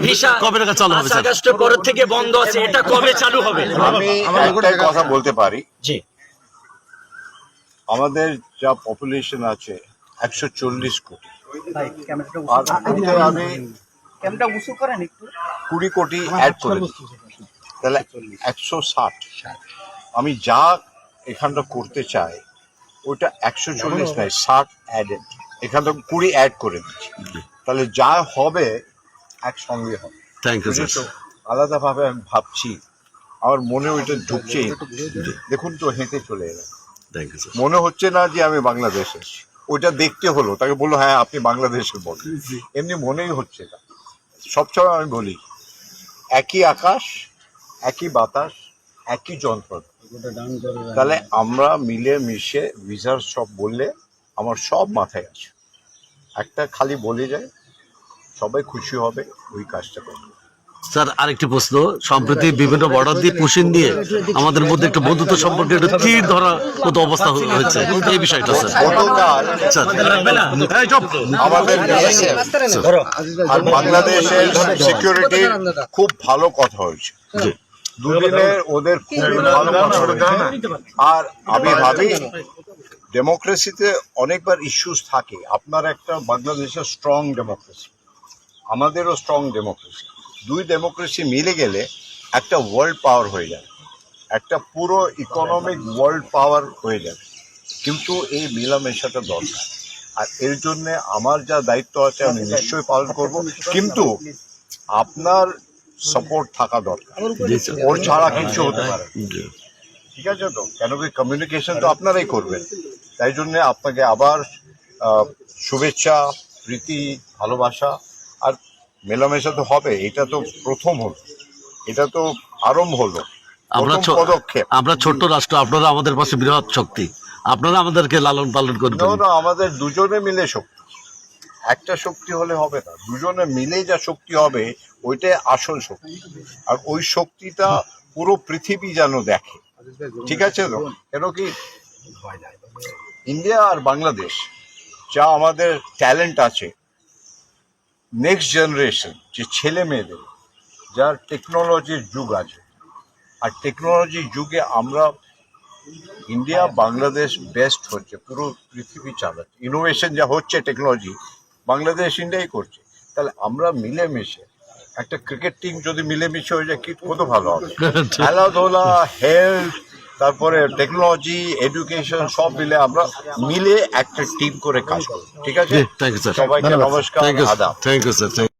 Visa কবে টাকা চালু হবে? 5 আগস্টের পর থেকে বন্ধ আছে, এটা কবে চালু হবে? আমি একটাই কথা বলতে পারি, জি, আমাদের যা পপুলেশন আছে 140 কোটি, আর ওতে আমি 20 কোটি অ্যাড করে দিই, তাহলে 160। আমি যা এখানটা করতে চাই ওটা 140 নয়, 60 অ্যাডেড, এখানটা 20 অ্যাড করে দিচ্ছি, তাহলে যা হবে একসঙ্গে হবে। থ্যাংক ইউ বুঝেছো? স্যার। আলাদাভাবে আমি ভাবছি, আমার মনে ওইটা ঢুকছেই। দেখুন তো, হেঁটে চলে এলাম, থ্যাংক ইউ স্যার। মনে হচ্ছে না যে আমি বাংলাদেশের। ওইটা দেখতে হলো, তাকে বললো হ্যাঁ আপনি বাংলাদেশের বলেন, এমনি মনেই হচ্ছে না। সবসময় আমি বলি একই আকাশ, একই বাতাস, একই যন্ত্রণা, তাহলে আমরা মিলে মিশে ভিসার সব বললে আমার সব মাথায় আছে, একটা খালি বলে যায় সবাই খুশি হবে, ওই কাজটা করবো। স্যার আরেকটি প্রশ্ন, সম্প্রতি বিভিন্ন বর্ডার দিয়ে পুশিন দিয়ে আমাদের মধ্যে একটা বন্ধুত্ব সম্পর্কে একটা তীর ধরা মতো অবস্থা হয়েছে, এই বিষয়টা স্যার। গতকাল স্যার আমাদের BSF আর বাংলাদেশের সিকিউরিটি খুব ভালো কথা হয়েছে, জি, দুদিনের ওদের খুবই ভালো কথা হয়েছে। আর আমি ভাবি ডেমোক্রেসিতে অনেকবার ইস্যুস থাকে, আপনার একটা বাংলাদেশের স্ট্রং ডেমোক্রেসি, আমাদেরও স্ট্রং ডেমোক্রেসি, দুই ডেমোক্রেসি মিলে গেলে একটা ওয়ার্ল্ড পাওয়ার হয়ে যাবে, একটা পুরো ইকোনমিক ওয়ার্ল্ড পাওয়ার হয়ে যাবে। কিন্তু এই মেলামেশাটা দরকার, আর এর জন্য আমার যা দায়িত্ব আছে আমি নিশ্চয়ই পালন করব, কিন্তু আপনার সাপোর্ট থাকা দরকার, জি স্যার। ওর ছাড়া কিছু হতে পারে না। জি। ঠিক আছে তো, কেন কি কমিউনিকেশন তো আপনারাই করবেন, তাই জন্য আপনাকে আবার শুভেচ্ছা, প্রীতি, ভালোবাসা। আর মেলামেশা তো হবে, এটা তো প্রথম হলো, এটা তো আরম্ভ হলো, আমরা প্রথম পদক্ষেপ। আমরা ছোট্ট রাষ্ট্র, আপনারা আমাদের পাশে বৃহৎ শক্তি, আপনারা আমাদেরকে লালন পালন করবেন। না, আমাদের দুজনে মিলে শক্তি, একটা শক্তি হলে হবে না, দুজনে মিলে যা শক্তি হবে ওইটাই আসল শক্তি, আর ওই শক্তিটা পুরো পৃথিবী যেন দেখে। ঠিক আছে তো, কেন কি ইন্ডিয়া আর বাংলাদেশ যা আমাদের ট্যালেন্ট আছে, নেক্সট জেনারেশন যে ছেলে মেয়েদের, যার টেকনোলজির যুগ আছে, আর টেকনোলজির যুগে আমরা ইন্ডিয়া বাংলাদেশ বেস্ট হচ্ছে, পুরো পৃথিবী চালাচ্ছে, ইনোভেশন যা হচ্ছে টেকনোলজি বাংলাদেশ ইন্ডিয়াই করছে, তাহলে আমরা মিলেমিশে একটা ক্রিকেট টিম যদি মিলেমিশে হয়ে যায় কি কত ভালো হবে, খেলাধুলা, হেলথ, তারপরে টেকনোলজি, এডুকেশন সব মিলে আমরা মিলে একটা টিম করে কাজ করি। ঠিক আছে, থ্যাংক ইউ স্যার। সবাইকে নমস্কার, থ্যাংক ইউ, আদাব। Thank you sir.